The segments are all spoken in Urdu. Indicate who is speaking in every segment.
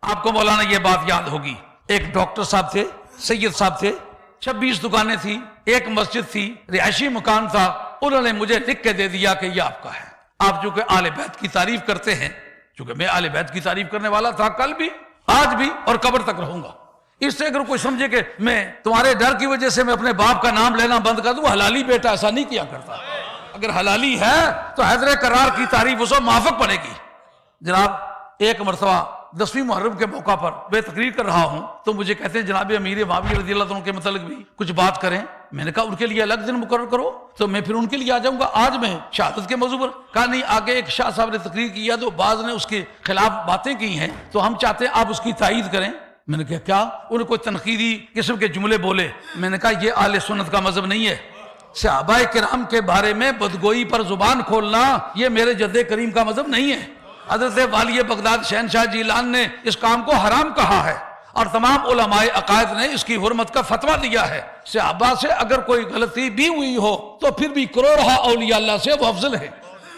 Speaker 1: آپ کو مولانا یہ بات یاد ہوگی، ایک ڈاکٹر صاحب تھے، سید صاحب تھے، 26 دکانیں تھی، ایک مسجد تھی، رہائشی مکان تھا، انہوں نے مجھے لکھ کے دے دیا کہ یہ آپ کا ہے۔ آپ چونکہ اہل بیت کی تعریف کرتے ہیں، چونکہ میں اہل بیت کی تعریف کرنے والا تھا، کل بھی آج بھی اور قبر تک رہوں گا۔ اس سے اگر کوئی سمجھے کہ میں تمہارے ڈر کی وجہ سے میں اپنے باپ کا نام لینا بند کر دوں، حلالی بیٹا ایسا نہیں کیا کرتا۔ اگر حلالی ہے تو حیدر کرار کی تعریف اسے معافق پڑے گی۔ جناب ایک مرتبہ 10ویں محرم کے موقع پر میں تقریر کر رہا ہوں تو مجھے کہتے ہیں جناب امیر معاویہ رضی اللہ عنہ کے متعلق بھی کچھ بات کریں۔ میں نے کہا ان کے لیے الگ دن مقرر کرو تو میں پھر ان کے لیے آ جاؤں گا۔ آج میں شہادت کے موضوع پر کہا نہیں، آگے ایک شاہ صاحب نے تقریر کیا تو بعض نے اس کے خلاف باتیں کی ہیں تو ہم چاہتے ہیں آپ اس کی تائید کریں۔ میں نے کہا کیا؟ انہوں نے کوئی تنقیدی قسم کے جملے بولے۔ میں نے کہا یہ اہل سنت کا مذہب نہیں ہے۔ صحابہ کرام کے بارے میں بدگوئی پر زبان کھولنا یہ میرے جد کریم کا مذہب نہیں ہے۔ حضرت والی بغداد شہنشاہ جیلان نے اس کام کو حرام کہا ہے اور تمام علماء عقائد نے اس کی حرمت کا فتویٰ دیا ہے۔ صحابہ سے اگر کوئی غلطی بھی ہوئی ہو تو پھر بھی کروڑہ اولیاء اللہ سے وہ افضل ہے۔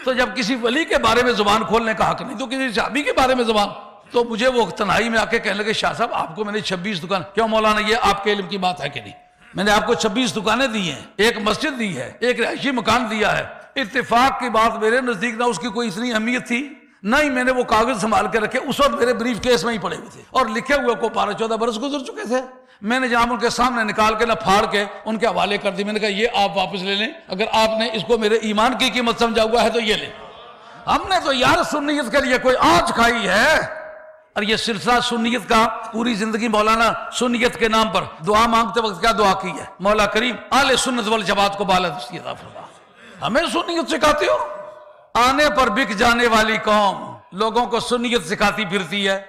Speaker 1: تو جب کسی ولی کے بارے میں زبان کھولنے کا حق نہیں تو کسی صحابی کے بارے میں زبان، تو مجھے وہ تنہائی میں آ کے کہنے لگے شاہ صاحب آپ کو میں نے 26 دکان، کیوں مولانا یہ آپ کے علم کی بات ہے کہ نہیں؟ میں نے آپ کو 26 دکانیں دی ہیں، ایک مسجد دی ہے، ایک رہائشی مکان دیا ہے۔ اتفاق کی بات میرے نزدیک نہ اس کی کوئی اتنی اہمیت تھی، نہ ہی میں نے وہ کاغذ سنبھال کے رکھے، اس وقت میرے بریف کیس میں ہی پڑے ہوئے تھے اور لکھے ہوئے کو 12-14 برس گزر چکے تھے۔ میں نے جناب ان کے سامنے نکال کے نہ پھاڑ کے ان کے حوالے کر دی۔ میں نے کہا یہ آپ واپس لے لیں، اگر آپ نے اس کو میرے ایمان کی قیمت سمجھا ہوا ہے تو یہ لیں۔ ہم نے تو یار سنیت کے لیے کوئی آنچ کھائی ہے، اور یہ سلسلہ سنیت کا پوری زندگی مولانا سنیت کے نام پر دعا مانگتے وقت کیا دعا کی ہے؟ مولا کریم اہل سنت والجماعت کو بالادستی عطا فرما۔ ہمیں سنیت سکھاتے ہو؟ آنے پر بک جانے والی قوم لوگوں کو سنیت سکھاتی پھرتی ہے۔